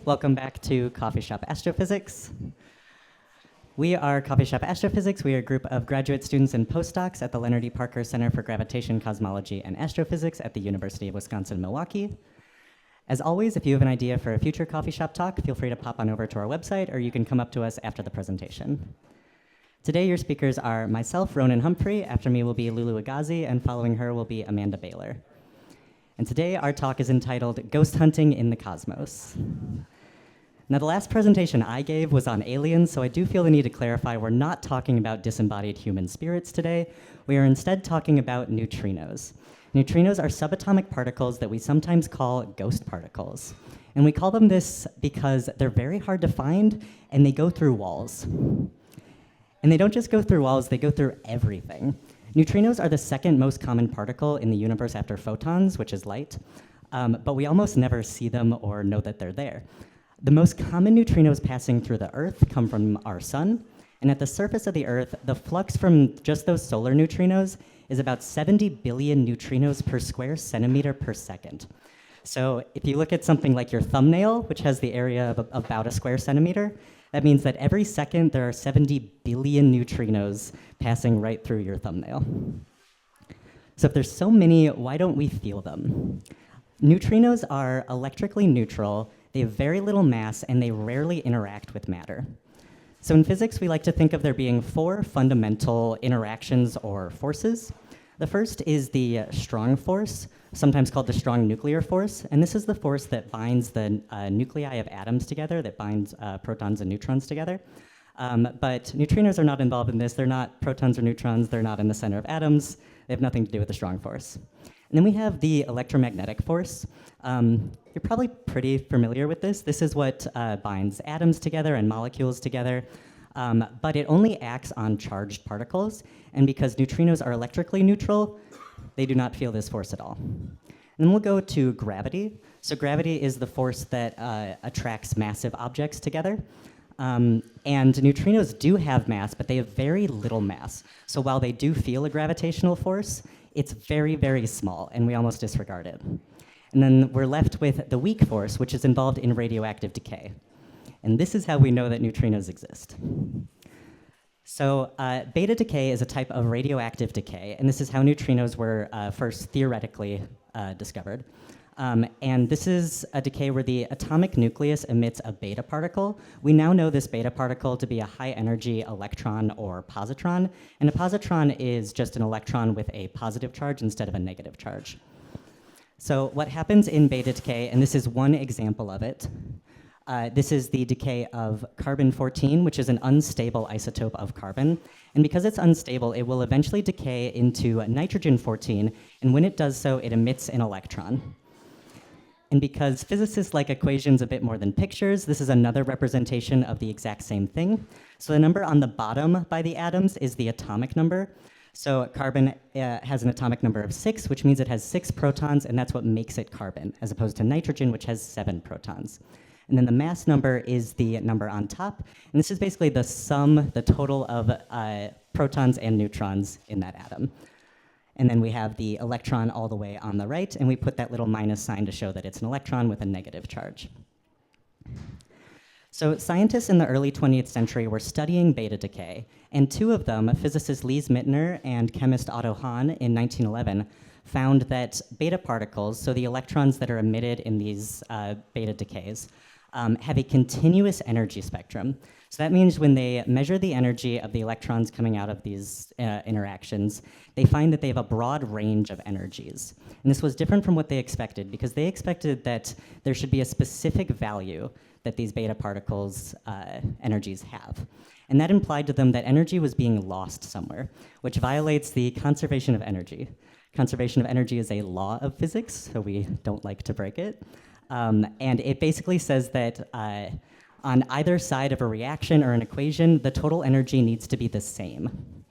Welcome back to CoffeeShop Astrophysics. We are CoffeeShop Astrophysics. We are a group of graduate students and postdocs at the Leonard E. Parker Center for Gravitation, Cosmology, and Astrophysics at the University of Wisconsin-Milwaukee. As always, if you have an idea for a future coffee shop talk, feel free to pop on over to our website, or you can come up to us after the presentation. Today, your speakers are myself, Ronan Humphrey. After me will be Lulu Agazi, and following her will be Amanda Baylor. And today, our talk is entitled Ghost Hunting in the Cosmos. Now, the last presentation I gave was on aliens, so I do feel the need to clarify we're not talking about disembodied human spirits today. We are instead talking about neutrinos. Neutrinos are subatomic particles that we sometimes call ghost particles. And we call them this because they're very hard to find, and they go through walls. And they don't just go through walls, they go through everything. Neutrinos are the second most common particle in the universe after photons, which is light, but we almost never see them or know that they're there. The most common neutrinos passing through the Earth come from our sun, and at the surface of the Earth, the flux from just those solar neutrinos is about 70 billion neutrinos per square centimeter per second. So if you look at something like your thumbnail, which has the area of about a square centimeter, that means that every second there are 70 billion neutrinos passing right through your thumbnail. So if there's so many, why don't we feel them? Neutrinos are electrically neutral, they have very little mass, and they rarely interact with matter. So in physics, we like to think of there being four fundamental interactions or forces. The first is the strong force, sometimes called the strong nuclear force, and this is the force that binds the nuclei of atoms together, that binds protons and neutrons together. But neutrinos are not involved in this. They're not protons or neutrons. They're not in the center of atoms. They have nothing to do with the strong force. And then we have the electromagnetic force. You're probably pretty familiar with this. This is what binds atoms together and molecules together. But it only acts on charged particles. And because neutrinos are electrically neutral, they do not feel this force at all. And then we'll go to gravity. So gravity is the force that attracts massive objects together. And neutrinos do have mass, but they have very little mass. So while they do feel a gravitational force, it's very, very small, and we almost disregard it. And then we're left with the weak force, which is involved in radioactive decay. And this is how we know that neutrinos exist. So beta decay is a type of radioactive decay, and this is how neutrinos were first theoretically discovered. And this is a decay where the atomic nucleus emits a beta particle. We now know this beta particle to be a high-energy electron or positron, and a positron is just an electron with a positive charge instead of a negative charge. So what happens in beta decay, and this is one example of it, this is the decay of carbon-14, which is an unstable isotope of carbon. And because it's unstable, it will eventually decay into nitrogen-14, and when it does so, it emits an electron. And because physicists like equations a bit more than pictures, this is another representation of the exact same thing. So the number on the bottom by the atoms is the atomic number. So carbon has an atomic number of 6, which means it has 6 protons, and that's what makes it carbon, as opposed to nitrogen, which has 7 protons. And then the mass number is the number on top, and this is basically the sum, the total of protons and neutrons in that atom. And then we have the electron all the way on the right, and we put that little minus sign to show that it's an electron with a negative charge. So scientists in the early 20th century were studying beta decay, and two of them, physicist Lise Meitner and chemist Otto Hahn in 1911, found that beta particles, so the electrons that are emitted in these beta decays, have a continuous energy spectrum. So that means when they measure the energy of the electrons coming out of these interactions, they find that they have a broad range of energies. And this was different from what they expected, because they expected that there should be a specific value that these beta particles' energies have. And that implied to them that energy was being lost somewhere, which violates the conservation of energy. Conservation of energy is a law of physics, so we don't like to break it. And it basically says that on either side of a reaction or an equation, the total energy needs to be the same.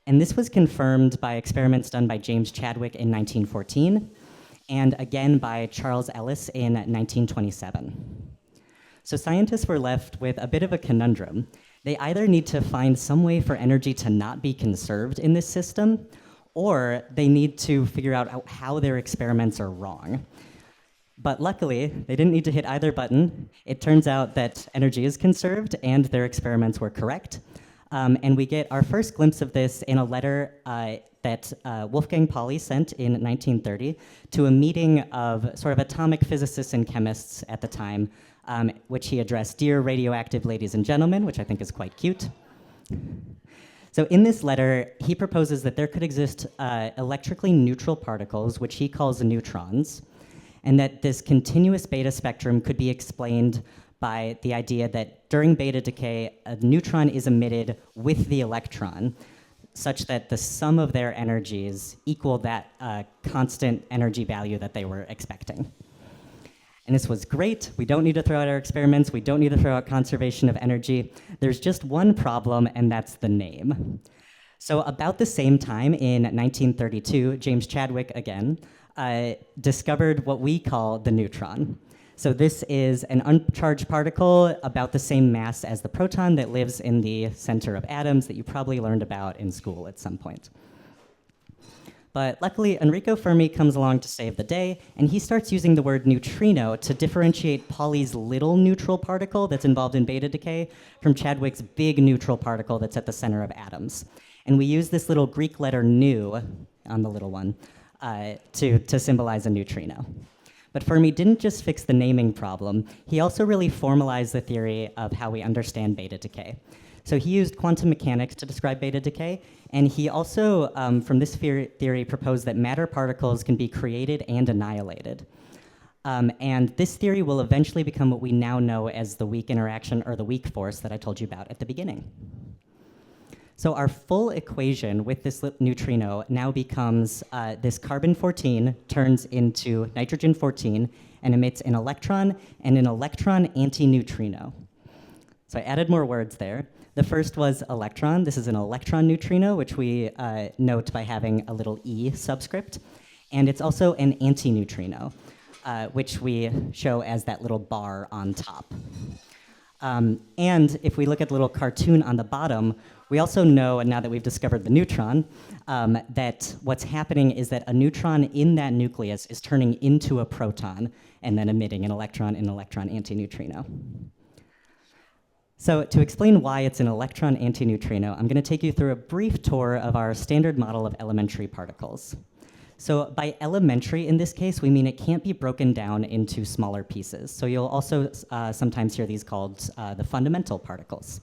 And this was confirmed by experiments done by James Chadwick in 1914, and again by Charles Ellis in 1927. So scientists were left with a bit of a conundrum. They either need to find some way for energy to not be conserved in this system, or they need to figure out how their experiments are wrong. But luckily, they didn't need to hit either button. It turns out that energy is conserved and their experiments were correct. And we get our first glimpse of this in a letter that Wolfgang Pauli sent in 1930 to a meeting of sort of atomic physicists and chemists at the time, which he addressed, "Dear radioactive ladies and gentlemen," which I think is quite cute. So in this letter, he proposes that there could exist electrically neutral particles, which he calls neutrons, and that this continuous beta spectrum could be explained by the idea that during beta decay, a neutron is emitted with the electron, such that the sum of their energies equal that constant energy value that they were expecting. And this was great. We don't need to throw out our experiments. We don't need to throw out conservation of energy. There's just one problem, and that's the name. So about the same time in 1932, James Chadwick, again, discovered what we call the neutron. So this is an uncharged particle about the same mass as the proton that lives in the center of atoms that you probably learned about in school at some point. But luckily, Enrico Fermi comes along to save the day, and he starts using the word neutrino to differentiate Pauli's little neutral particle that's involved in beta decay from Chadwick's big neutral particle that's at the center of atoms. And we use this little Greek letter nu on the little one to symbolize a neutrino. But Fermi didn't just fix the naming problem, he also really formalized the theory of how we understand beta decay. So he used quantum mechanics to describe beta decay, and he also, from this theory, proposed that matter particles can be created and annihilated. And this theory will eventually become what we now know as the weak interaction or the weak force that I told you about at the beginning. So our full equation with this neutrino now becomes this carbon-14 turns into nitrogen-14 and emits an electron and an electron antineutrino. So I added more words there. The first was electron. This is an electron neutrino, which we note by having a little e subscript. And it's also an antineutrino, which we show as that little bar on top. And if we look at the little cartoon on the bottom, we also know, and now that we've discovered the neutron, that what's happening is that a neutron in that nucleus is turning into a proton and then emitting an electron antineutrino. So to explain why it's an electron antineutrino, I'm going to take you through a brief tour of our standard model of elementary particles. So by elementary, in this case, we mean it can't be broken down into smaller pieces. So you'll also sometimes hear these called the fundamental particles.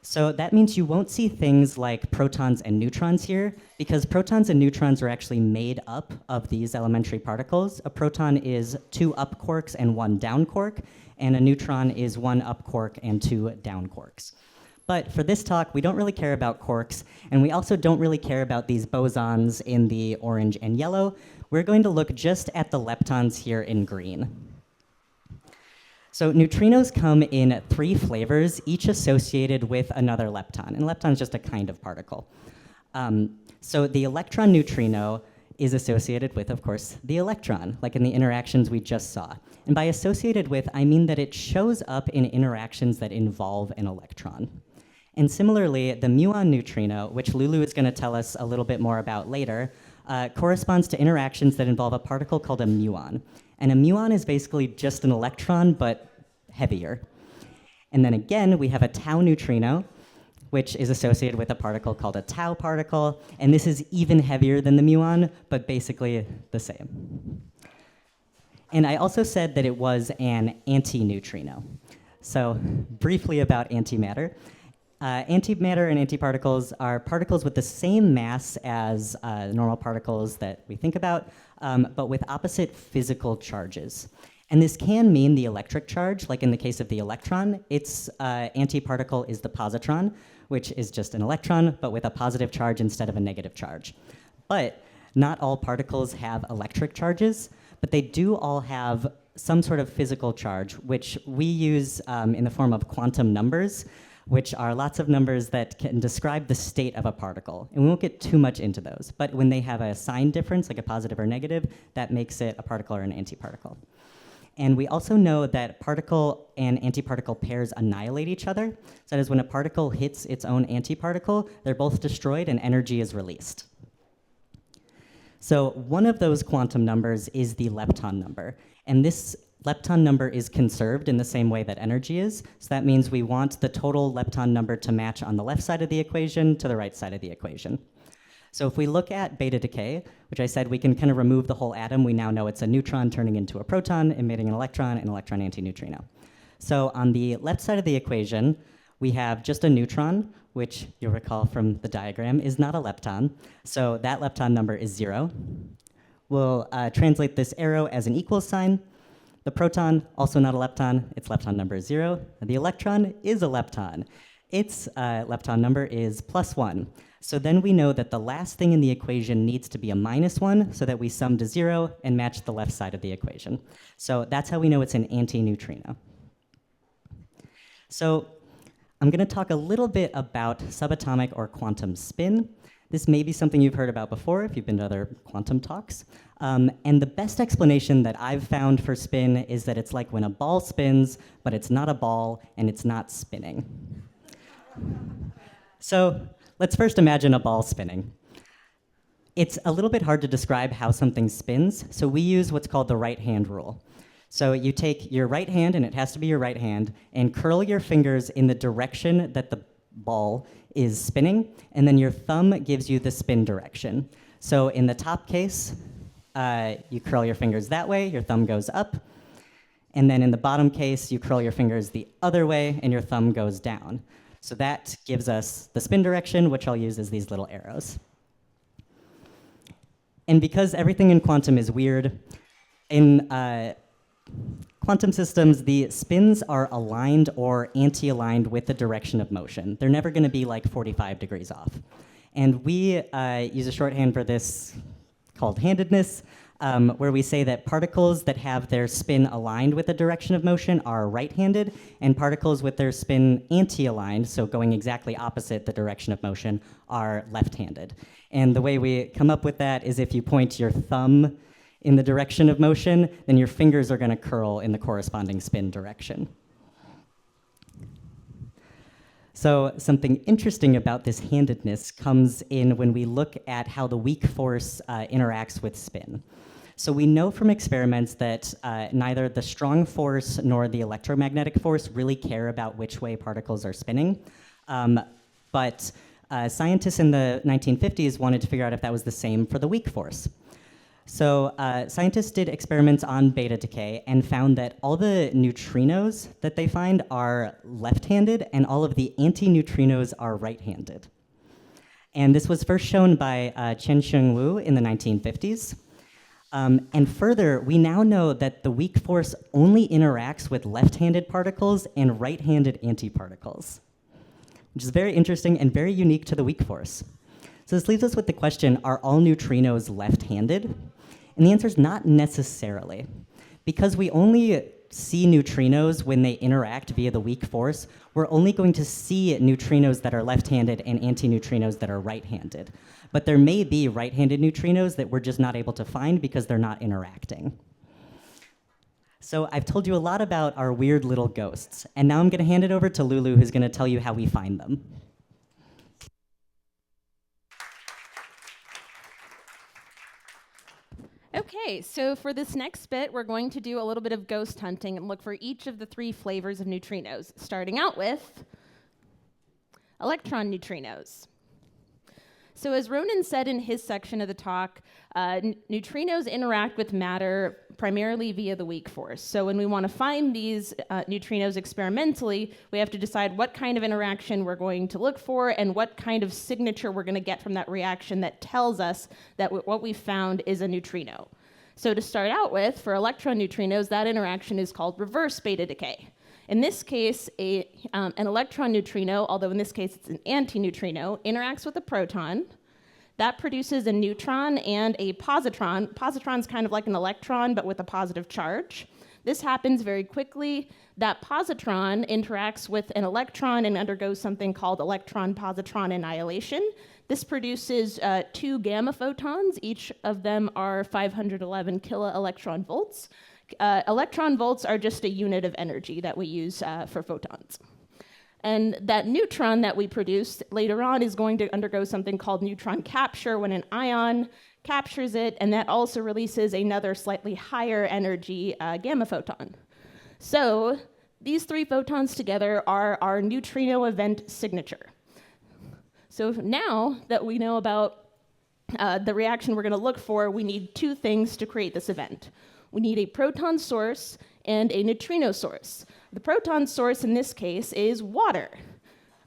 So that means you won't see things like protons and neutrons here, because protons and neutrons are actually made up of these elementary particles. A proton is 2 up quarks and 1 down quark, and a neutron is 1 up quark and 2 down quarks. But for this talk, we don't really care about quarks, and we also don't really care about these bosons in the orange and yellow. We're going to look just at the leptons here in green. So neutrinos come in 3 flavors, each associated with another lepton. And lepton is just a kind of particle. So the electron neutrino is associated with, of course, the electron, like in the interactions we just saw. And by associated with, I mean that it shows up in interactions that involve an electron. And similarly, the muon neutrino, which Lulu is going to tell us a little bit more about later, corresponds to interactions that involve a particle called a muon. And a muon is basically just an electron, but heavier. And then again, we have a tau neutrino, which is associated with a particle called a tau particle. And this is even heavier than the muon, but basically the same. And I also said that it was an antineutrino. So briefly about antimatter. Antimatter and antiparticles are particles with the same mass as normal particles that we think about, but with opposite physical charges. And this can mean the electric charge, like in the case of the electron. Its antiparticle is the positron, which is just an electron, but with a positive charge instead of a negative charge. But not all particles have electric charges, but they do all have some sort of physical charge, which we use in the form of quantum numbers, which are lots of numbers that can describe the state of a particle. And we won't get too much into those, but when they have a sign difference, like a positive or negative, that makes it a particle or an antiparticle. And we also know that particle and antiparticle pairs annihilate each other. So that is when a particle hits its own antiparticle, they're both destroyed and energy is released. So one of those quantum numbers is the lepton number. And this lepton number is conserved in the same way that energy is. So that means we want the total lepton number to match on the left side of the equation to the right side of the equation. So if we look at beta decay, which I said we can kind of remove the whole atom, we now know it's a neutron turning into a proton, emitting an electron antineutrino. So on the left side of the equation, we have just a neutron, which you'll recall from the diagram is not a lepton. So that lepton number is 0. We'll translate this arrow as an equals sign. The proton, also not a lepton, its lepton number is 0. The electron is a lepton. Its lepton number is +1. So then we know that the last thing in the equation needs to be a -1 so that we sum to 0 and match the left side of the equation. So that's how we know it's an antineutrino. So I'm going to talk a little bit about subatomic or quantum spin. This may be something you've heard about before if you've been to other quantum talks. And the best explanation that I've found for spin is that it's like when a ball spins, but it's not a ball and it's not spinning. So let's first imagine a ball spinning. It's a little bit hard to describe how something spins, so we use what's called the right-hand rule. So you take your right hand, and it has to be your right hand, and curl your fingers in the direction that the ball is spinning, and then your thumb gives you the spin direction. So in the top case, you curl your fingers that way, your thumb goes up, and then in the bottom case, you curl your fingers the other way, and your thumb goes down. So that gives us the spin direction, which I'll use as these little arrows. And because everything in quantum is weird, in quantum systems, the spins are aligned or anti-aligned with the direction of motion. They're never going to be like 45 degrees off. And we use a shorthand for this called handedness, where we say that particles that have their spin aligned with the direction of motion are right-handed, and particles with their spin anti-aligned, so going exactly opposite the direction of motion, are left-handed. And the way we come up with that is if you point your thumb in the direction of motion, then your fingers are going to curl in the corresponding spin direction. So something interesting about this handedness comes in when we look at how the weak force interacts with spin. So we know from experiments that neither the strong force nor the electromagnetic force really care about which way particles are spinning. But scientists in the 1950s wanted to figure out if that was the same for the weak force. So scientists did experiments on beta decay and found that all the neutrinos that they find are left-handed and all of the antineutrinos are right-handed. And this was first shown by Chen-Sheng Wu in the 1950s. And further, we now know that the weak force only interacts with left-handed particles and right-handed antiparticles, which is very interesting and very unique to the weak force. So this leaves us with the question, are all neutrinos left-handed? And the answer is not necessarily. Because we only see neutrinos when they interact via the weak force, we're only going to see neutrinos that are left-handed and antineutrinos that are right-handed. But there may be right-handed neutrinos that we're just not able to find because they're not interacting. So I've told you a lot about our weird little ghosts, and now I'm going to hand it over to Lulu, who's going to tell you how we find them. Okay, so for this next bit, we're going to do a little bit of ghost hunting and look for each of the 3 flavors of neutrinos, starting out with electron neutrinos. So as Ronan said in his section of the talk, neutrinos interact with matter primarily via the weak force. So when we want to find these neutrinos experimentally, we have to decide what kind of interaction we're going to look for and what kind of signature we're going to get from that reaction that tells us that what we found is a neutrino. So to start out with, for electron neutrinos, that interaction is called reverse beta decay. In this case, an electron neutrino, although in this case it's an antineutrino, interacts with a proton. That produces a neutron and a positron. Positron's kind of like an electron, but with a positive charge. This happens very quickly. That positron interacts with an electron and undergoes something called electron-positron annihilation. This produces 2 gamma photons. Each of them are 511 kiloelectron volts. Electron volts are just a unit of energy that we use for photons. And that neutron that we produce later on is going to undergo something called neutron capture when an ion captures it, and that also releases another slightly higher energy gamma photon. So these three photons together are our neutrino event signature. So now that we know about the reaction we're going to look for, we need two things to create this event. We need a proton source and a neutrino source. The proton source in this case is water.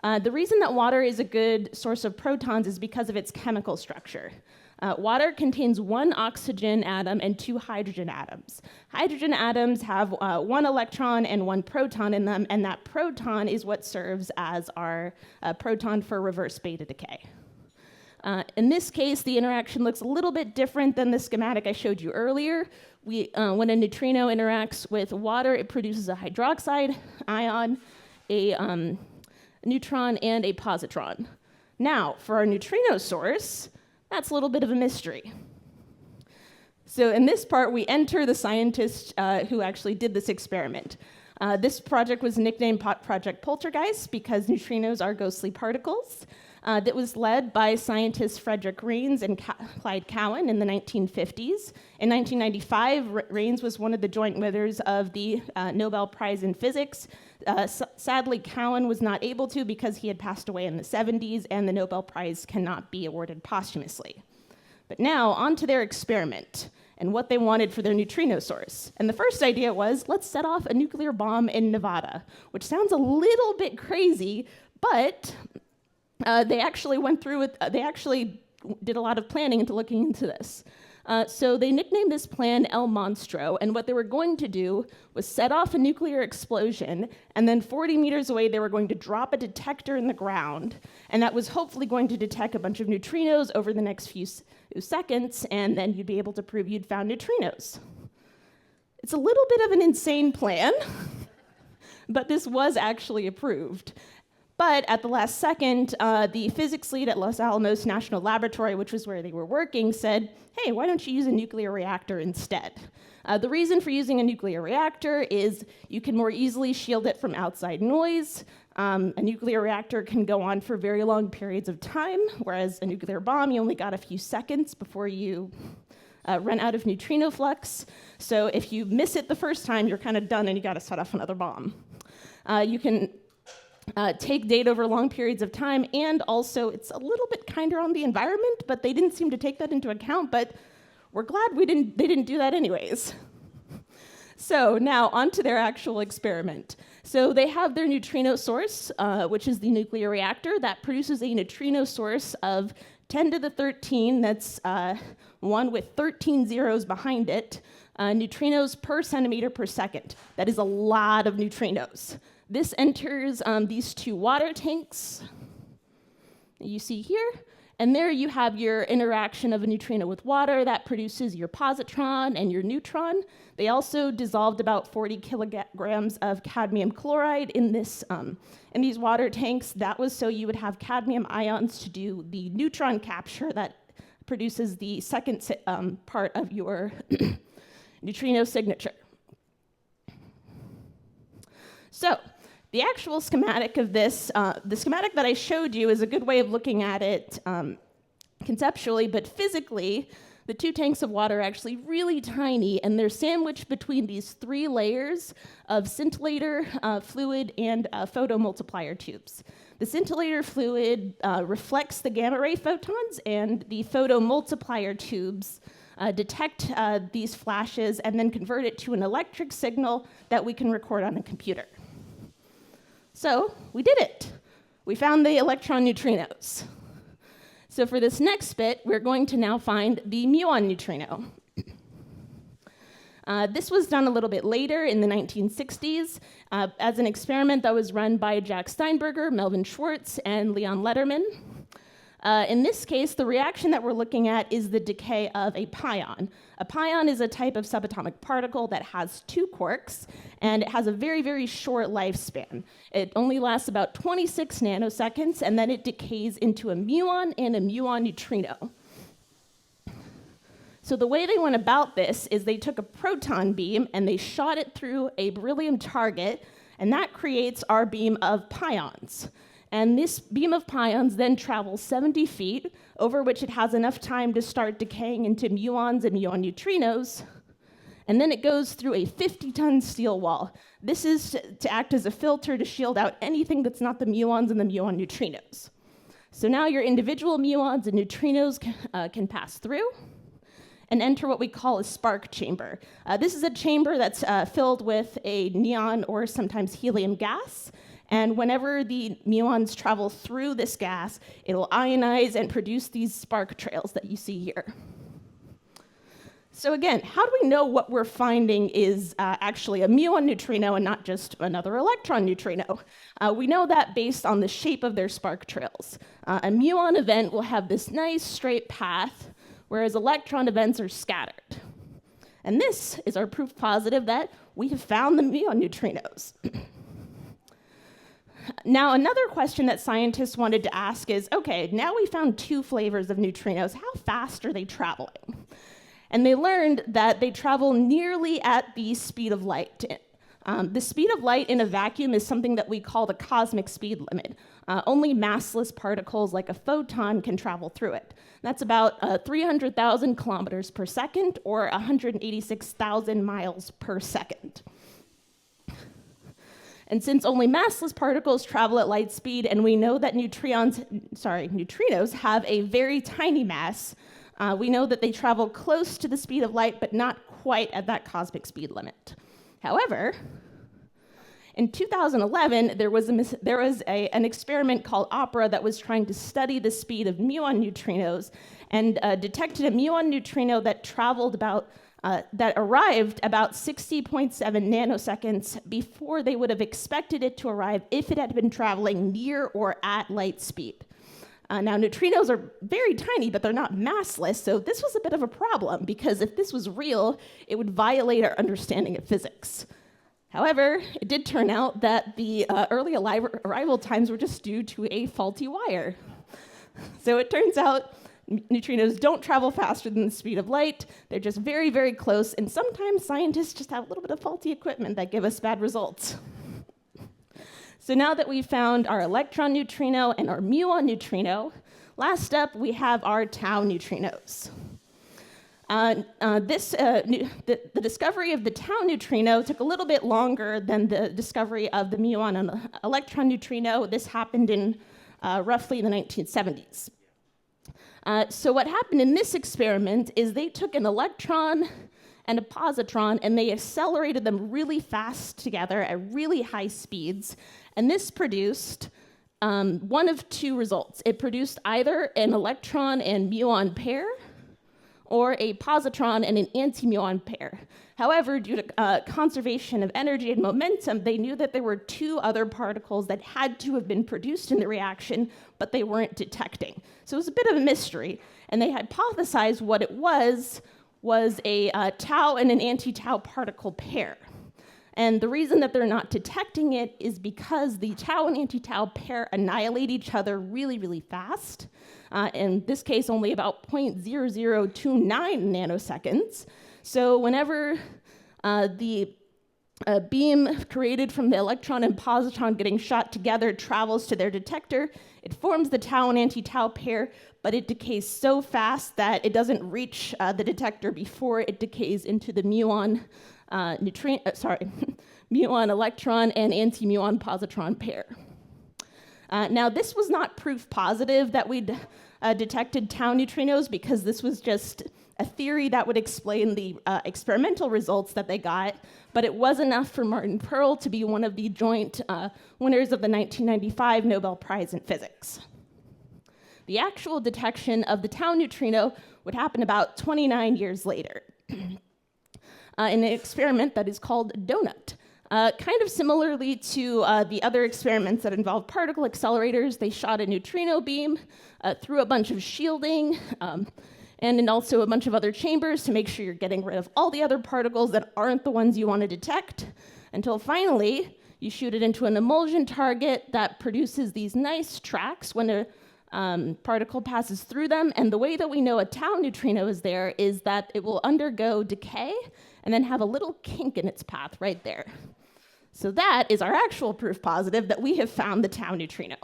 The reason that water is a good source of protons is because of its chemical structure. Water contains one oxygen atom and two hydrogen atoms. Hydrogen atoms have one electron and one proton in them, and that proton is what serves as our proton for reverse beta decay. In this case, the interaction looks a little bit different than the schematic I showed you earlier. When a neutrino interacts with water, it produces a hydroxide ion, a neutron, and a positron. Now, for our neutrino source, that's a little bit of a mystery. So in this part, we enter the scientist who actually did this experiment. This project was nicknamed Project Poltergeist because neutrinos are ghostly particles. That was led by scientists Frederick Rains and Clyde Cowan in the 1950s. In 1995, Rains was one of the joint winners of the Nobel Prize in Physics. Sadly, Cowan was not able to because he had passed away in the 70s, and the Nobel Prize cannot be awarded posthumously. But now, on to their experiment and what they wanted for their neutrino source. And the first idea was, let's set off a nuclear bomb in Nevada, which sounds a little bit crazy, but they actually went through with, they actually did a lot of planning into looking into this. So they nicknamed this plan El Monstro, and what they were going to do was set off a nuclear explosion, and then 40 meters away they were going to drop a detector in the ground, and that was hopefully going to detect a bunch of neutrinos over the next few seconds, and then you'd be able to prove you'd found neutrinos. It's a little bit of an insane plan, but this was actually approved. But at the last second, the physics lead at Los Alamos National Laboratory, which was where they were working, said, hey, why don't you use a nuclear reactor instead? The reason for using a nuclear reactor is you can more easily shield it from outside noise. A nuclear reactor can go on for very long periods of time, whereas a nuclear bomb, you only got a few seconds before you run out of neutrino flux. So if you miss it the first time, you're kind of done and you got to set off another bomb. You can take data over long periods of time, and also it's a little bit kinder on the environment, but they didn't seem to take that into account, but we're glad they didn't do that anyways. So now on to their actual experiment. So they have their neutrino source, which is the nuclear reactor, that produces a neutrino source of 10 to the 13, that's one with 13 zeros behind it, neutrinos per centimeter per second. That is a lot of neutrinos. This enters these two water tanks you see here, and there you have your interaction of a neutrino with water that produces your positron and your neutron. They also dissolved about 40 kilograms of cadmium chloride in these water tanks. That was so you would have cadmium ions to do the neutron capture that produces the second part of your neutrino signature. So the actual schematic of this, the schematic that I showed you is a good way of looking at it conceptually, but physically, the two tanks of water are actually really tiny, and they're sandwiched between these three layers of scintillator fluid and photomultiplier tubes. The scintillator fluid reflects the gamma ray photons, and the photomultiplier tubes detect these flashes and then convert it to an electric signal that we can record on a computer. So we did it. We found the electron neutrinos. So for this next bit, we're going to now find the muon neutrino. This was done a little bit later in the 1960s as an experiment that was run by Jack Steinberger, Melvin Schwartz, and Leon Lederman. In this case, the reaction that we're looking at is the decay of a pion. A pion is a type of subatomic particle that has two quarks, and it has a very, very short lifespan. It only lasts about 26 nanoseconds, and then it decays into a muon and a muon neutrino. So the way they went about this is they took a proton beam and they shot it through a beryllium target, and that creates our beam of pions. And this beam of pions then travels 70 feet, over which it has enough time to start decaying into muons and muon neutrinos. And then it goes through a 50-ton steel wall. This is to act as a filter to shield out anything that's not the muons and the muon neutrinos. So now your individual muons and neutrinos can pass through and enter what we call a spark chamber. This is a chamber that's filled with a neon or sometimes helium gas. And whenever the muons travel through this gas, it'll ionize and produce these spark trails that you see here. So again, how do we know what we're finding is actually a muon neutrino and not just another electron neutrino? We know that based on the shape of their spark trails. A muon event will have this nice straight path, whereas electron events are scattered. And this is our proof positive that we have found the muon neutrinos. Now, another question that scientists wanted to ask is, okay, now we found two flavors of neutrinos. How fast are they traveling? And they learned that they travel nearly at the speed of light. The speed of light in a vacuum is something that we call the cosmic speed limit. Only massless particles like a photon can travel through it. That's about 300,000 kilometers per second, or 186,000 miles per second. And since only massless particles travel at light speed, and we know that neutrinos have a very tiny mass, we know that they travel close to the speed of light, but not quite at that cosmic speed limit. However, in 2011, there was an experiment called OPERA that was trying to study the speed of muon neutrinos and detected a muon neutrino that arrived about 60.7 nanoseconds before they would have expected it to arrive if it had been traveling near or at light speed. Now, neutrinos are very tiny, but they're not massless, so this was a bit of a problem, because if this was real, it would violate our understanding of physics. However, it did turn out that the early arrival times were just due to a faulty wire. So it turns out neutrinos don't travel faster than the speed of light. They're just very, very close, and sometimes scientists just have a little bit of faulty equipment that give us bad results. So now that we've found our electron neutrino and our muon neutrino, last up we have our tau neutrinos. The discovery of the tau neutrino took a little bit longer than the discovery of the muon and electron neutrino. This happened in roughly the 1970s. So what happened in this experiment is they took an electron and a positron, and they accelerated them really fast together at really high speeds. And this produced one of two results. It produced either an electron and muon pair, or a positron and an anti-muon pair. However, due to conservation of energy and momentum, they knew that there were two other particles that had to have been produced in the reaction, but they weren't detecting. So it was a bit of a mystery. And they hypothesized what it was a tau and an anti-tau particle pair. And the reason that they're not detecting it is because the tau and anti-tau pair annihilate each other really, really fast. In this case, only about 0.0029 nanoseconds. So whenever the beam created from the electron and positron getting shot together travels to their detector, it forms the tau and anti-tau pair, but it decays so fast that it doesn't reach the detector before it decays into the muon muon electron and anti-muon positron pair. Now, this was not proof positive that we'd detected tau neutrinos, because this was just a theory that would explain the experimental results that they got, but it was enough for Martin Pearl to be one of the joint winners of the 1995 Nobel Prize in Physics. The actual detection of the tau neutrino would happen about 29 years later in an experiment that is called DONUT. Kind of similarly to the other experiments that involve particle accelerators, they shot a neutrino beam through a bunch of shielding and also a bunch of other chambers to make sure you're getting rid of all the other particles that aren't the ones you want to detect, until finally you shoot it into an emulsion target that produces these nice tracks when a particle passes through them. And the way that we know a tau neutrino is there is that it will undergo decay and then have a little kink in its path right there. So that is our actual proof positive that we have found the tau neutrino.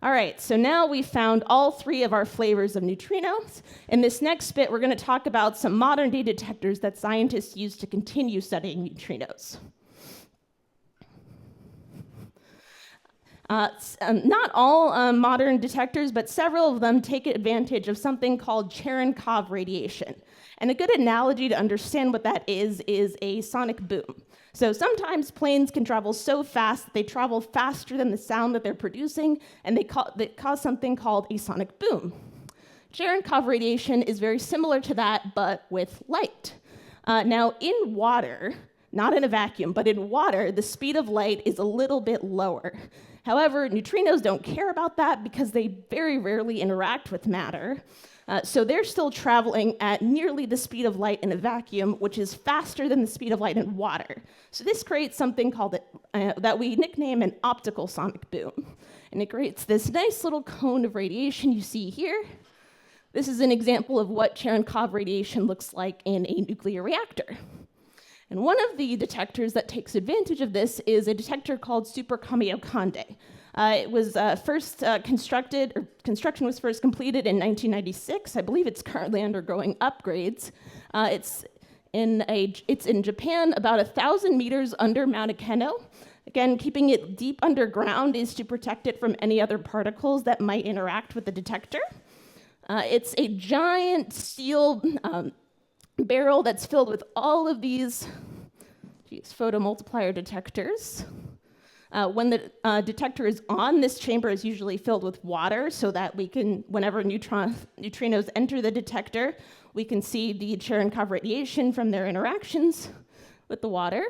All right, so now we've found all three of our flavors of neutrinos. In this next bit, we're going to talk about some modern-day detectors that scientists use to continue studying neutrinos. Not all modern detectors, but several of them take advantage of something called Cherenkov radiation. And a good analogy to understand what that is a sonic boom. So sometimes planes can travel so fast that they travel faster than the sound that they're producing, and they cause something called a sonic boom. Cherenkov radiation is very similar to that, but with light. Now, in water, not in a vacuum, but in water, the speed of light is a little bit lower. However, neutrinos don't care about that because they very rarely interact with matter. So they're still traveling at nearly the speed of light in a vacuum, which is faster than the speed of light in water. So this creates something called that we nickname an optical sonic boom. And it creates this nice little cone of radiation you see here. This is an example of what Cherenkov radiation looks like in a nuclear reactor. And one of the detectors that takes advantage of this is a detector called Super Kamiokande. It was construction was first completed in 1996. I believe it's currently undergoing upgrades. It's in Japan, about 1,000 meters under Mount Ikeno. Again, keeping it deep underground is to protect it from any other particles that might interact with the detector. It's a giant steel barrel that's filled with all of these photomultiplier detectors. When the detector is on, this chamber is usually filled with water so that we can, whenever neutrinos enter the detector, we can see the Cherenkov radiation from their interactions with the water.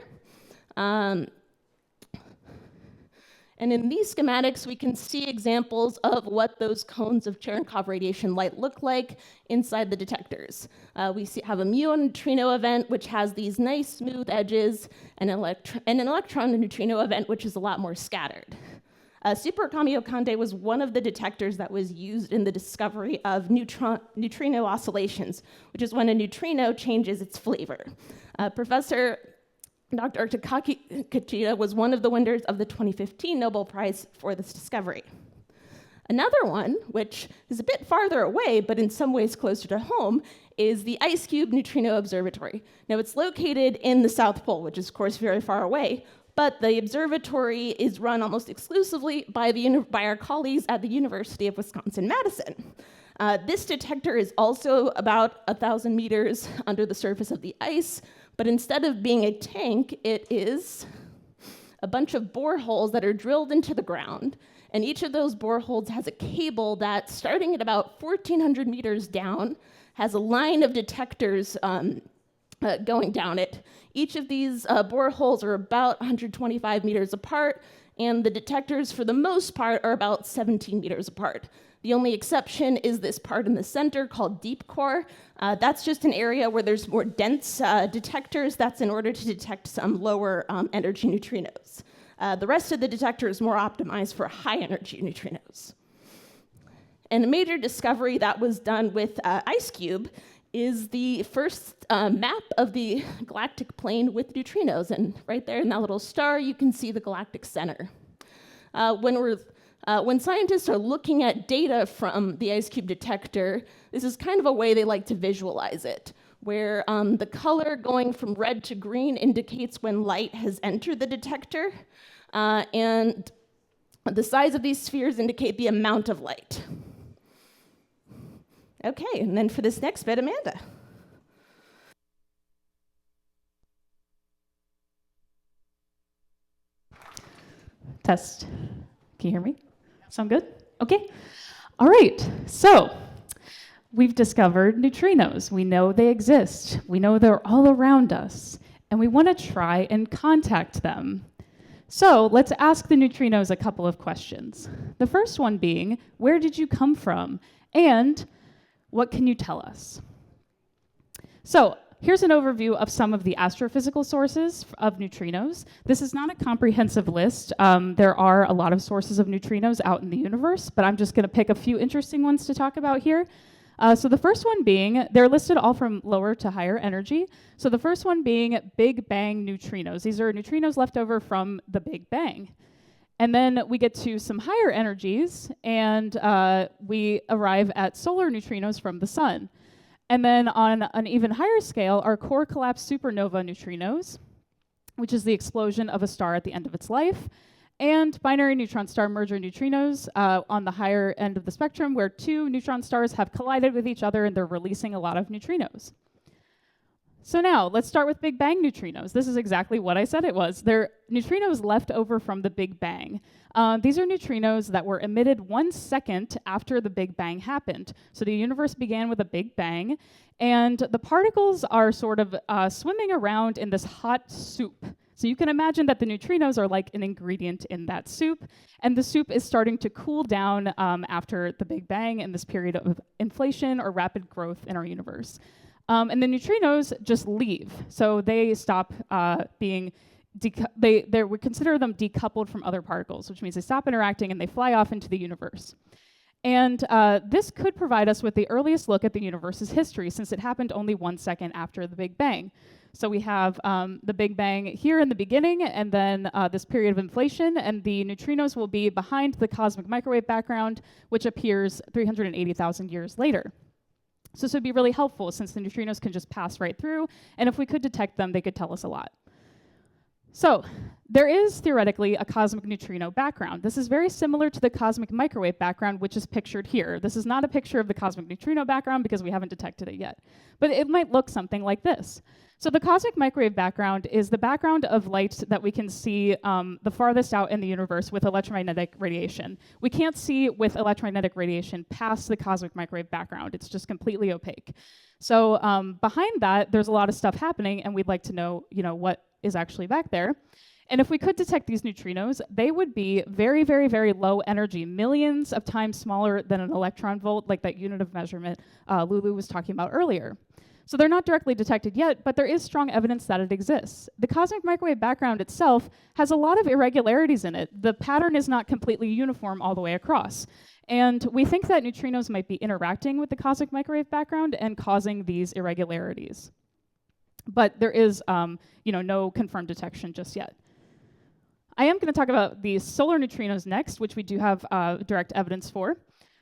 And in these schematics, we can see examples of what those cones of Cherenkov radiation light look like inside the detectors. We have a muon neutrino event, which has these nice smooth edges, and an electron neutrino event, which is a lot more scattered. Super Kamiokande was one of the detectors that was used in the discovery of neutrino oscillations, which is when a neutrino changes its flavor. Professor Dr. Takaki Kachida was one of the winners of the 2015 Nobel Prize for this discovery. Another one, which is a bit farther away, but in some ways closer to home, is the Ice Cube Neutrino Observatory. Now, it's located in the South Pole, which is, of course, very far away, but the observatory is run almost exclusively by our colleagues at the University of Wisconsin-Madison. This detector is also about 1,000 meters under the surface of the ice, but instead of being a tank, it is a bunch of boreholes that are drilled into the ground, and each of those boreholes has a cable that, starting at about 1,400 meters down, has a line of detectors going down it. Each of these boreholes are about 125 meters apart, and the detectors, for the most part, are about 17 meters apart. The only exception is this part in the center called deep core. That's just an area where there's more dense detectors. That's in order to detect some lower energy neutrinos. The rest of the detector is more optimized for high energy neutrinos. And a major discovery that was done with IceCube is the first map of the galactic plane with neutrinos. And right there in that little star, you can see the galactic center. When scientists are looking at data from the IceCube detector, this is kind of a way they like to visualize it, where the color going from red to green indicates when light has entered the detector, and the size of these spheres indicate the amount of light. Okay, and then for this next bit, Amanda. Test. Can you hear me? Sound good? Okay. All right. So we've discovered neutrinos. We know they exist. We know they're all around us. And we want to try and contact them. So let's ask the neutrinos a couple of questions. The first one being, where did you come from? And what can you tell us? So here's an overview of some of the astrophysical sources of neutrinos. This is not a comprehensive list. There are a lot of sources of neutrinos out in the universe, but I'm just going to pick a few interesting ones to talk about here. So the first one being, they're listed all from lower to higher energy. So the first one being Big Bang neutrinos. These are neutrinos left over from the Big Bang. And then we get to some higher energies, and we arrive at solar neutrinos from the sun. And then on an even higher scale are core collapse supernova neutrinos, which is the explosion of a star at the end of its life, and binary neutron star merger neutrinos on the higher end of the spectrum, where two neutron stars have collided with each other and they're releasing a lot of neutrinos. So now, let's start with Big Bang neutrinos. This is exactly what I said it was. They're neutrinos left over from the Big Bang. These are neutrinos that were emitted 1 second after the Big Bang happened. So the universe began with a Big Bang, and the particles are sort of swimming around in this hot soup. So you can imagine that the neutrinos are like an ingredient in that soup, and the soup is starting to cool down after the Big Bang in this period of inflation or rapid growth in our universe. And the neutrinos just leave. So they stop being, we consider them decoupled from other particles, which means they stop interacting and they fly off into the universe. And this could provide us with the earliest look at the universe's history, since it happened only 1 second after the Big Bang. So we have the Big Bang here in the beginning, and then this period of inflation, and the neutrinos will be behind the cosmic microwave background, which appears 380,000 years later. So this would be really helpful, since the neutrinos can just pass right through, and if we could detect them, they could tell us a lot. So there is theoretically a cosmic neutrino background. This is very similar to the cosmic microwave background, which is pictured here. This is not a picture of the cosmic neutrino background because we haven't detected it yet, but it might look something like this. So the cosmic microwave background is the background of light that we can see the farthest out in the universe with electromagnetic radiation. We can't see with electromagnetic radiation past the cosmic microwave background. It's just completely opaque. So behind that, there's a lot of stuff happening, and we'd like to know, what is actually back there. And if we could detect these neutrinos, they would be very, very, very low energy, millions of times smaller than an electron volt, like that unit of measurement Lulu was talking about earlier. So they're not directly detected yet, but there is strong evidence that it exists. The cosmic microwave background itself has a lot of irregularities in it. The pattern is not completely uniform all the way across. And we think that neutrinos might be interacting with the cosmic microwave background and causing these irregularities. But there is no confirmed detection just yet. I am going to talk about the solar neutrinos next, which we do have direct evidence for.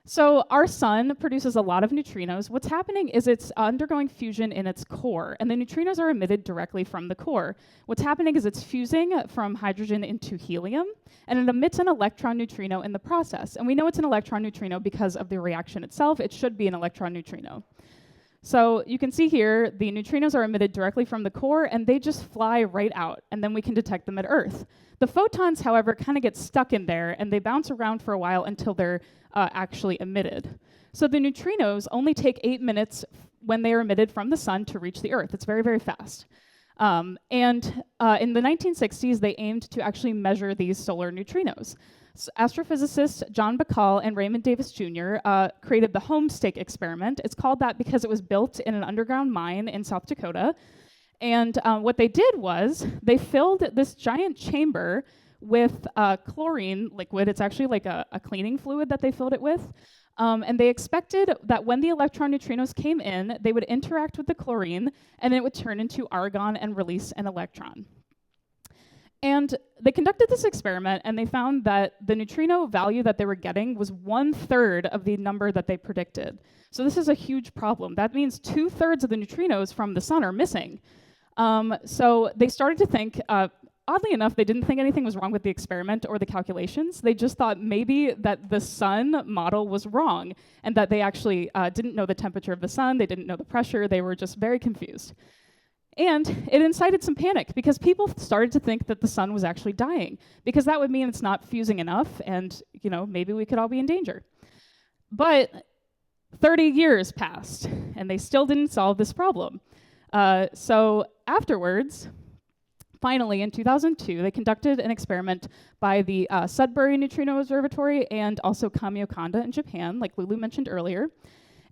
So our sun produces a lot of neutrinos. What's happening is it's undergoing fusion in its core, and the neutrinos are emitted directly from the core. What's happening is it's fusing from hydrogen into helium, and it emits an electron neutrino in the process. And we know it's an electron neutrino because of the reaction itself. It should be an electron neutrino. So you can see here, the neutrinos are emitted directly from the core, and they just fly right out, and then we can detect them at Earth. The photons, however, kind of get stuck in there, and they bounce around for a while until they're actually emitted. So the neutrinos only take 8 minutes when they are emitted from the sun to reach the Earth. It's very, very fast. In the 1960s, they aimed to actually measure these solar neutrinos. So astrophysicists John Bacall and Raymond Davis Jr. Created the Homestake experiment. It's called that because it was built in an underground mine in South Dakota. And what they did was they filled this giant chamber with chlorine liquid. It's actually like a cleaning fluid that they filled it with. And they expected that when the electron neutrinos came in, they would interact with the chlorine, and it would turn into argon and release an electron. And they conducted this experiment, and they found that the neutrino value that they were getting was 1/3 of the number that they predicted. So this is a huge problem. That means 2/3 of the neutrinos from the sun are missing. So they started to think, oddly enough, they didn't think anything was wrong with the experiment or the calculations. They just thought maybe that the sun model was wrong, and that they actually didn't know the temperature of the sun, they didn't know the pressure, they were just very confused. And it incited some panic, because people started to think that the sun was actually dying, because that would mean it's not fusing enough, and maybe we could all be in danger. But 30 years passed, and they still didn't solve this problem. So afterwards, finally, in 2002, they conducted an experiment by the Sudbury Neutrino Observatory and also Kamiokanda in Japan, like Lulu mentioned earlier.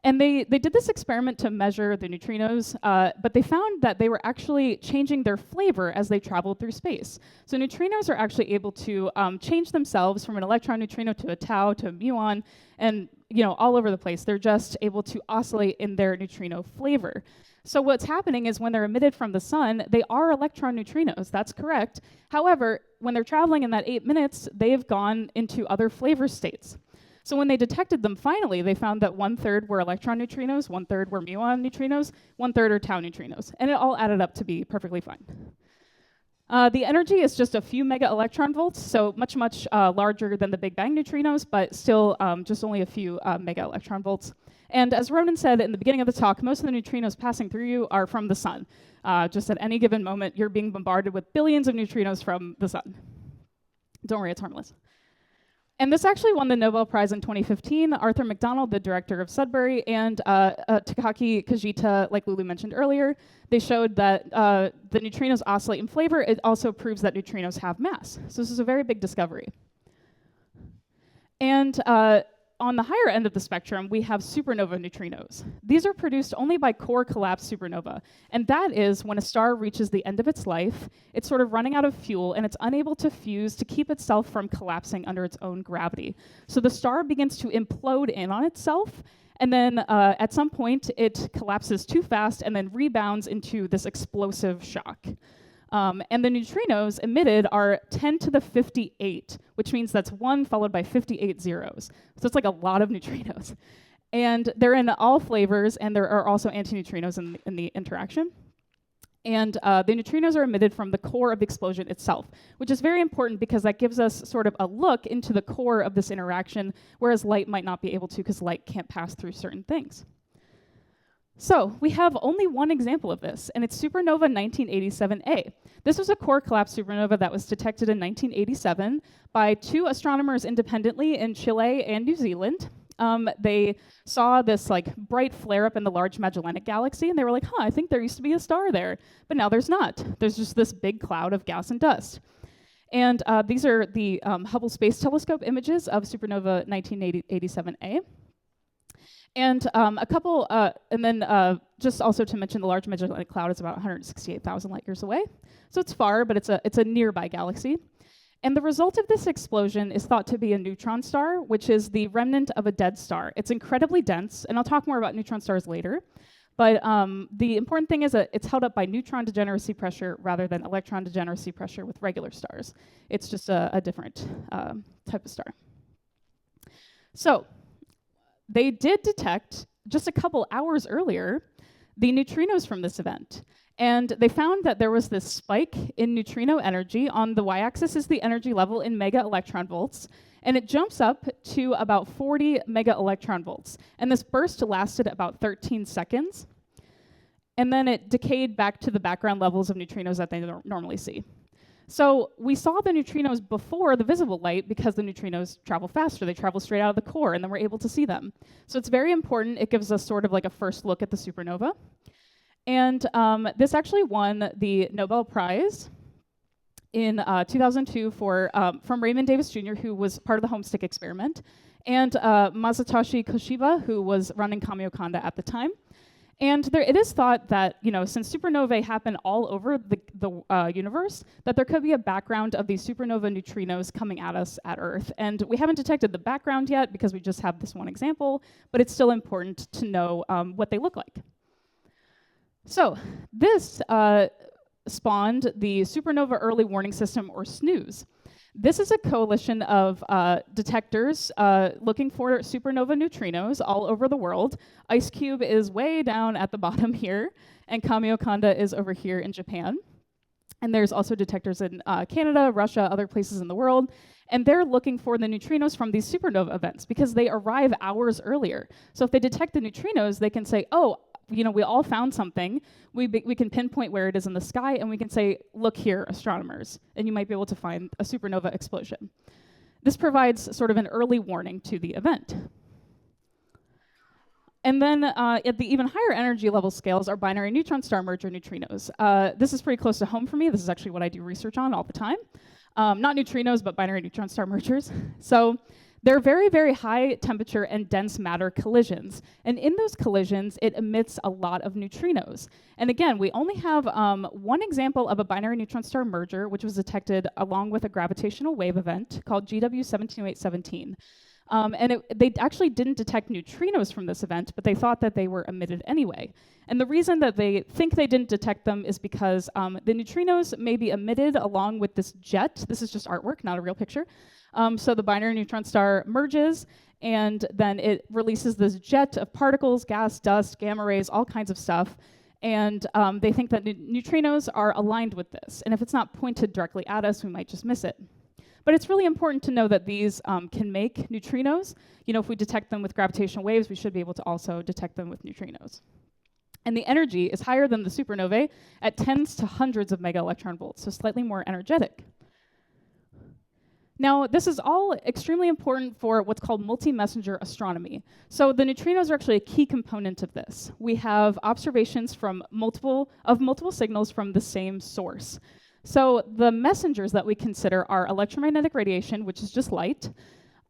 And they did this experiment to measure the neutrinos, but they found that they were actually changing their flavor as they traveled through space. So neutrinos are actually able to change themselves from an electron neutrino to a tau to a muon, and all over the place. They're just able to oscillate in their neutrino flavor. So what's happening is when they're emitted from the sun, they are electron neutrinos. That's correct. However, they're traveling in that 8 minutes, they've gone into other flavor states. So when they detected them finally, they found that 1/3 were electron neutrinos, 1/3 were muon neutrinos, 1/3 are tau neutrinos, and it all added up to be perfectly fine. The energy is just a few mega electron volts, so much, much larger than the Big Bang neutrinos, but still just only a few mega electron volts. And as Ronan said in the beginning of the talk, most of the neutrinos passing through you are from the sun. Just at any given moment, you're being bombarded with billions of neutrinos from the sun. Don't worry, it's harmless. And this actually won the Nobel Prize in 2015. Arthur McDonald, the director of Sudbury, and Takaki Kajita, like Lulu mentioned earlier, they showed that the neutrinos oscillate in flavor. It also proves that neutrinos have mass. So this is a very big discovery. And on the higher end of the spectrum, we have supernova neutrinos. These are produced only by core collapse supernova. And that is when a star reaches the end of its life, it's sort of running out of fuel, and it's unable to fuse to keep itself from collapsing under its own gravity. So the star begins to implode in on itself, and then at some point, it collapses too fast and then rebounds into this explosive shock. And the neutrinos emitted are 10 to the 58, which means that's 1 followed by 58 zeros. So it's like a lot of neutrinos. And they're in all flavors, and there are also antineutrinos in the interaction. And the neutrinos are emitted from the core of the explosion itself, which is very important because that gives us sort of a look into the core of this interaction, whereas light might not be able to because light can't pass through certain things. So we have only one example of this, and it's supernova 1987A. This was a core collapse supernova that was detected in 1987 by 2 astronomers independently in Chile and New Zealand. They saw this like bright flare-up in the Large Magellanic Galaxy, and they were like, I think there used to be a star there, but now there's not. There's just this big cloud of gas and dust. And these are the Hubble Space Telescope images of supernova 1987A. And just also to mention, the Large Magellanic Cloud is about 168,000 light years away. So it's far, but it's a nearby galaxy. And the result of this explosion is thought to be a neutron star, which is the remnant of a dead star. It's incredibly dense, and I'll talk more about neutron stars later. But the important thing is that it's held up by neutron degeneracy pressure rather than electron degeneracy pressure with regular stars. It's just a different type of star. So they did detect, just a couple hours earlier, the neutrinos from this event. And they found that there was this spike in neutrino energy. On the y-axis is the energy level in mega electron volts. And it jumps up to about 40 mega electron volts. And this burst lasted about 13 seconds. And then it decayed back to the background levels of neutrinos that they normally see. So we saw the neutrinos before the visible light because the neutrinos travel faster. They travel straight out of the core, and then we're able to see them. So it's very important. It gives us sort of like a first look at the supernova. And this actually won the Nobel Prize in 2002 from Raymond Davis Jr., who was part of the Homestick experiment, and Masatoshi Koshiba, who was running Kamiokanda at the time. And it is thought that, since supernovae happen all over the universe, that there could be a background of these supernova neutrinos coming at us at Earth. And we haven't detected the background yet because we just have this one example, but it's still important to know what they look like. So this spawned the Supernova Early Warning System, or SNOOS. This is a coalition of detectors looking for supernova neutrinos all over the world. IceCube is way down at the bottom here, and Kamiokanda is over here in Japan. And there's also detectors in Canada, Russia, other places in the world. And they're looking for the neutrinos from these supernova events because they arrive hours earlier. So if they detect the neutrinos, they can say, we all found something. We can pinpoint where it is in the sky, and we can say, look here, astronomers, and you might be able to find a supernova explosion. This provides sort of an early warning to the event. And then at the even higher energy level scales are binary neutron star merger neutrinos. This is pretty close to home for me. This is actually what I do research on all the time. Not neutrinos, but binary neutron star mergers. So they're very, very high temperature and dense matter collisions. And in those collisions, it emits a lot of neutrinos. And again, we only have one example of a binary neutron star merger, which was detected along with a gravitational wave event called GW 17817. They actually didn't detect neutrinos from this event, but they thought that they were emitted anyway. And the reason that they think they didn't detect them is because the neutrinos may be emitted along with this jet. This is just artwork, not a real picture. So the binary neutron star merges, and then it releases this jet of particles, gas, dust, gamma rays, all kinds of stuff. And they think that neutrinos are aligned with this. And if it's not pointed directly at us, we might just miss it. But it's really important to know that these can make neutrinos. You know, if we detect them with gravitational waves, we should be able to also detect them with neutrinos. And the energy is higher than the supernovae at tens to hundreds of mega electron volts, so slightly more energetic. Now, this is all extremely important for what's called multi-messenger astronomy. So the neutrinos are actually a key component of this. We have observations from multiple signals from the same source. So the messengers that we consider are electromagnetic radiation, which is just light,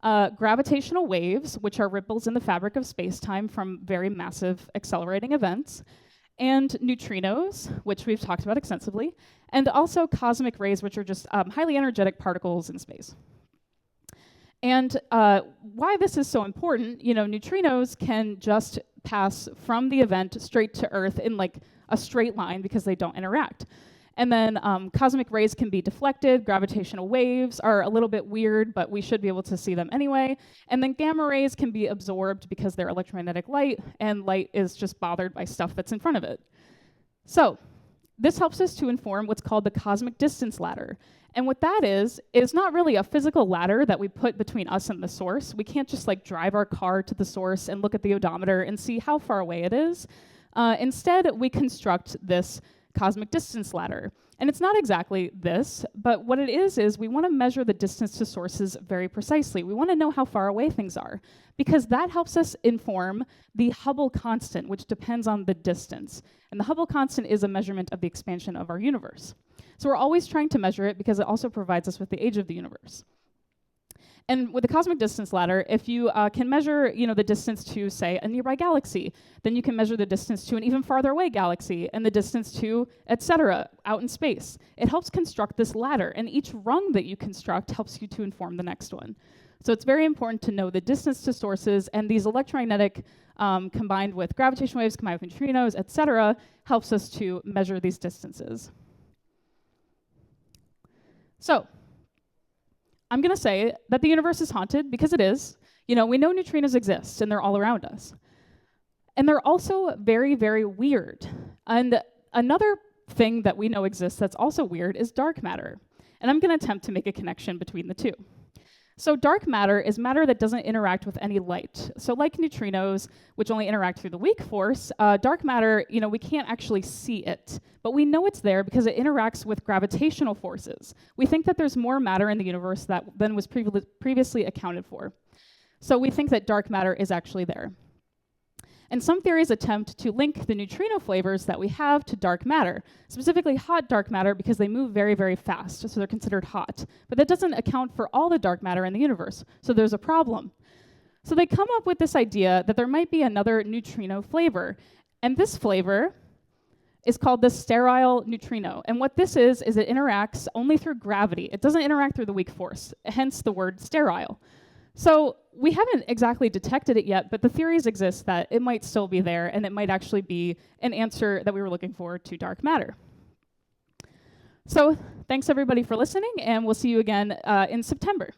gravitational waves, which are ripples in the fabric of space-time from very massive accelerating events, and neutrinos, which we've talked about extensively, and also cosmic rays, which are just highly energetic particles in space. And why this is so important, you know, neutrinos can just pass from the event straight to Earth in like a straight line because they don't interact. And then cosmic rays can be deflected, gravitational waves are a little bit weird, but we should be able to see them anyway. And then gamma rays can be absorbed because they're electromagnetic light, and light is just bothered by stuff that's in front of it. So this helps us to inform what's called the cosmic distance ladder. And what that is not really a physical ladder that we put between us and the source. We can't just like drive our car to the source and look at the odometer and see how far away it is. Instead, we construct this cosmic distance ladder. And it's not exactly this, but what it is we want to measure the distance to sources very precisely. We want to know how far away things are, because that helps us inform the Hubble constant, which depends on the distance. And the Hubble constant is a measurement of the expansion of our universe. So we're always trying to measure it because it also provides us with the age of the universe. And with the cosmic distance ladder, if you can measure, you know, the distance to, say, a nearby galaxy, then you can measure the distance to an even farther away galaxy and the distance to, et cetera, out in space. It helps construct this ladder, and each rung that you construct helps you to inform the next one. So it's very important to know the distance to sources, and these electromagnetic combined with gravitational waves, combined with neutrinos, et cetera, helps us to measure these distances. So I'm going to say that the universe is haunted, because it is. You know, we know neutrinos exist, and they're all around us. And they're also very, very weird. And another thing that we know exists that's also weird is dark matter. And I'm going to attempt to make a connection between the two. So dark matter is matter that doesn't interact with any light. So like neutrinos, which only interact through the weak force, dark matter, you know, we can't actually see it. But we know it's there because it interacts with gravitational forces. We think that there's more matter in the universe than was previously accounted for. So we think that dark matter is actually there. And some theories attempt to link the neutrino flavors that we have to dark matter, specifically hot dark matter, because they move very, very fast, so they're considered hot. But that doesn't account for all the dark matter in the universe, so there's a problem. So they come up with this idea that there might be another neutrino flavor, and this flavor is called the sterile neutrino. And what this is it interacts only through gravity. It doesn't interact through the weak force, hence the word sterile. So we haven't exactly detected it yet, but the theories exist that it might still be there, and it might actually be an answer that we were looking for to dark matter. So thanks everybody for listening, and we'll see you again in September.